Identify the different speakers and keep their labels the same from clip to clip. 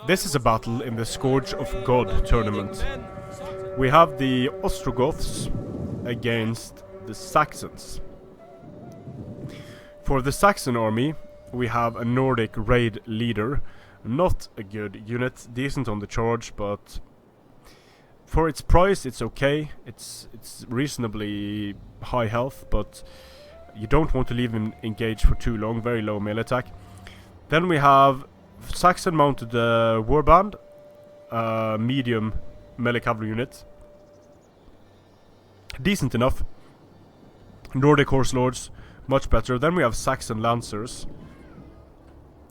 Speaker 1: This is a battle in the Scourge of God tournament. We have the Ostrogoths against the Saxons. For the Saxon army, we have a Nordic raid leader. Not a good unit, decent on the charge, but for its price it's okay. It's reasonably high health, but you don't want to leave him engaged for too long, very low melee attack. Then we have Saxon mounted warband, medium melee cavalry unit. Decent enough. Nordic horse lords, much better. Then we have Saxon lancers.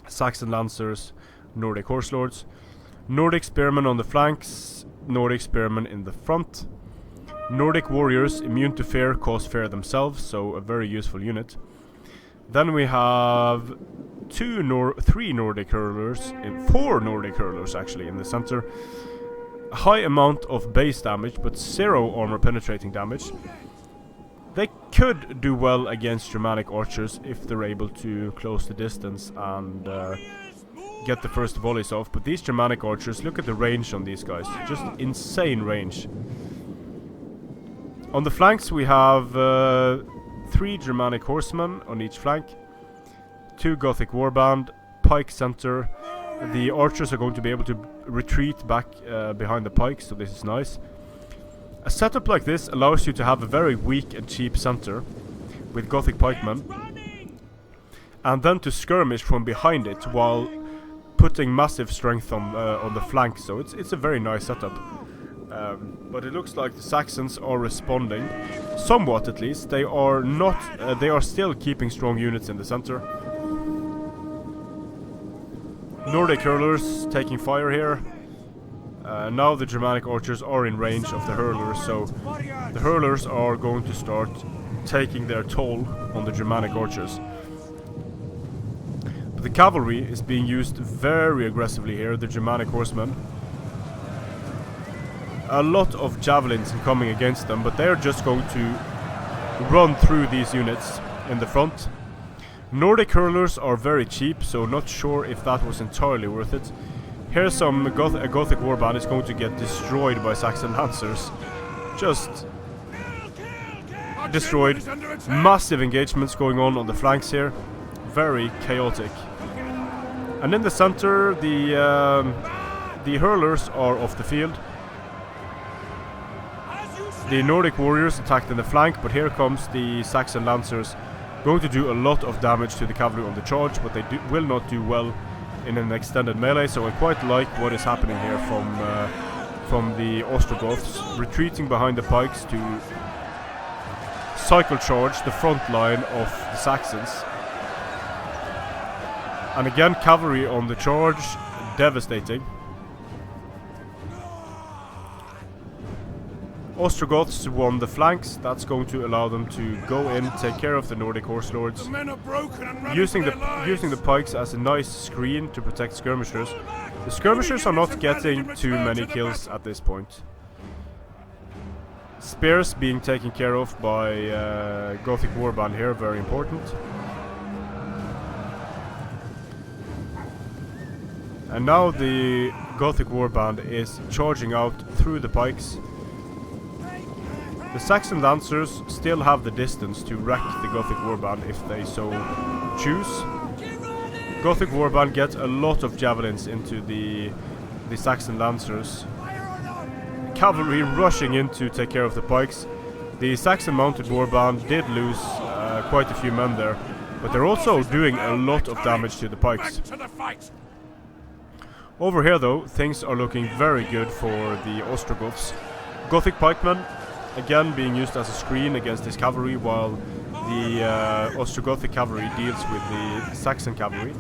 Speaker 1: Saxon lancers, Nordic horse lords. Nordic spearmen on the flanks, Nordic spearmen in the front. Nordic warriors, immune to fear, cause fear themselves, so a very useful unit. Then we have three Nordic hurlers, four Nordic hurlers actually in the center. A high amount of base damage, but 0 armor penetrating damage. They could do well against Germanic archers if they're able to close the distance and get the first volleys off. But these Germanic archers, look at the range on these guys, just insane range. On the flanks we have 3 Germanic horsemen on each flank, 2 Gothic warband, pike center. The archers are going to be able to retreat back behind the pikes, so this is nice. A setup like this allows you to have a very weak and cheap center with Gothic pikemen, and then to skirmish from behind it while putting massive strength on the flank. So it's a very nice setup. But it looks like the Saxons are responding somewhat, at least. They are not. They are still keeping strong units in the center. Nordic hurlers taking fire here. Now the Germanic archers are in range of the hurlers, so the hurlers are going to start taking their toll on the Germanic archers. But the cavalry is being used very aggressively here, the Germanic horsemen. A lot of javelins coming against them, but they're just going to run through these units in the front. Nordic hurlers are very cheap, so not sure if that was entirely worth it. Here's a Gothic warband is going to get destroyed by Saxon lancers. Just destroyed. Massive engagements going on the flanks here. Very chaotic. And in the center, the hurlers are off the field. The Nordic warriors attacked in the flank, but here comes the Saxon lancers, going to do a lot of damage to the cavalry on the charge, but they will not do well in an extended melee. So I quite like what is happening here from the Ostrogoths, retreating behind the pikes to cycle charge the front line of the Saxons. And again, cavalry on the charge, devastating. Ostrogoths won the flanks. That's going to allow them to go in, take care of the Nordic horse lords, using the pikes as a nice screen to protect skirmishers. The skirmishers are not getting too many kills at this point. Spears being taken care of by Gothic warband here, very important. And now the Gothic warband is charging out through the pikes. The Saxon lancers still have the distance to wreck the Gothic warband if they so choose. Gothic warband get a lot of javelins into the Saxon lancers. Cavalry rushing in to take care of the pikes. The Saxon mounted warband did lose quite a few men there, but they're also doing a lot of damage to the pikes. Over here though, things are looking very good for the Ostrogoths. Gothic pikemen again being used as a screen against this cavalry, while the Ostrogothic cavalry deals with the Saxon cavalry.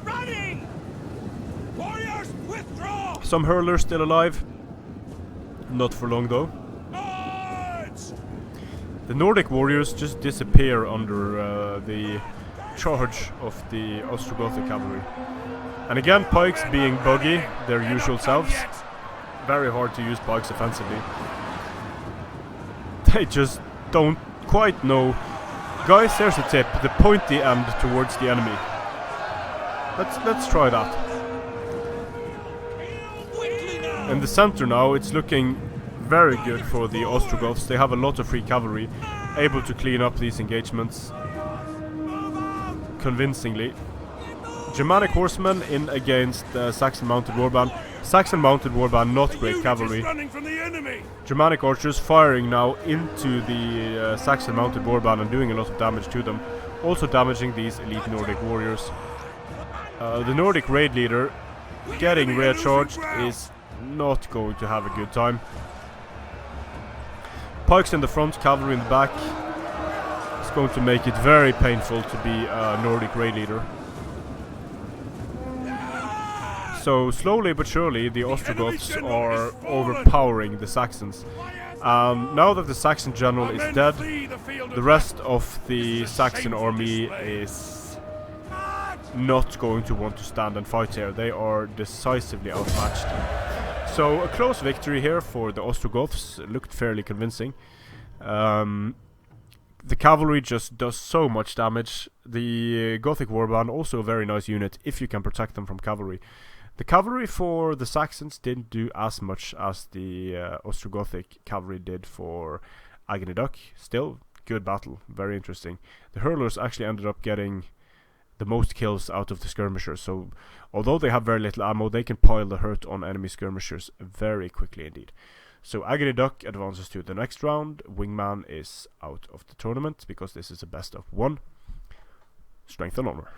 Speaker 1: Some hurlers still alive. Not for long though. The Nordic warriors just disappear under the charge of the Ostrogothic cavalry. And again, pikes being buggy, their usual selves. Very hard to use pikes offensively. They just don't quite know. Guys, here's a tip: the pointy end towards the enemy. Let's try that. In the center now, it's looking very good for the Ostrogoths. They have a lot of free cavalry, able to clean up these engagements convincingly. Germanic horsemen in against Saxon mounted warband. Saxon mounted warband, not great cavalry. Germanic archers firing now into the Saxon mounted warband and doing a lot of damage to them. Also damaging these elite Nordic warriors. The Nordic raid leader getting rear charged is not going to have a good time. Pikes in the front, cavalry in the back. It's going to make it very painful to be a Nordic raid leader. So slowly but surely the Ostrogoths are overpowering the Saxons. Now that the Saxon general is dead, the rest of the Saxon army is not going to want to stand and fight here. They are decisively outmatched. So a close victory here for the Ostrogoths. Looked fairly convincing. The cavalry just does so much damage. The Gothic warband also a very nice unit if you can protect them from cavalry. The cavalry for the Saxons didn't do as much as the Ostrogothic cavalry did for Aggony Duck. Still, good battle, very interesting. The hurlers actually ended up getting the most kills out of the skirmishers, so although they have very little ammo, they can pile the hurt on enemy skirmishers very quickly indeed. So Aggony Duck advances to the next round. Wingman is out of the tournament because this is a best of one. Strength and honor.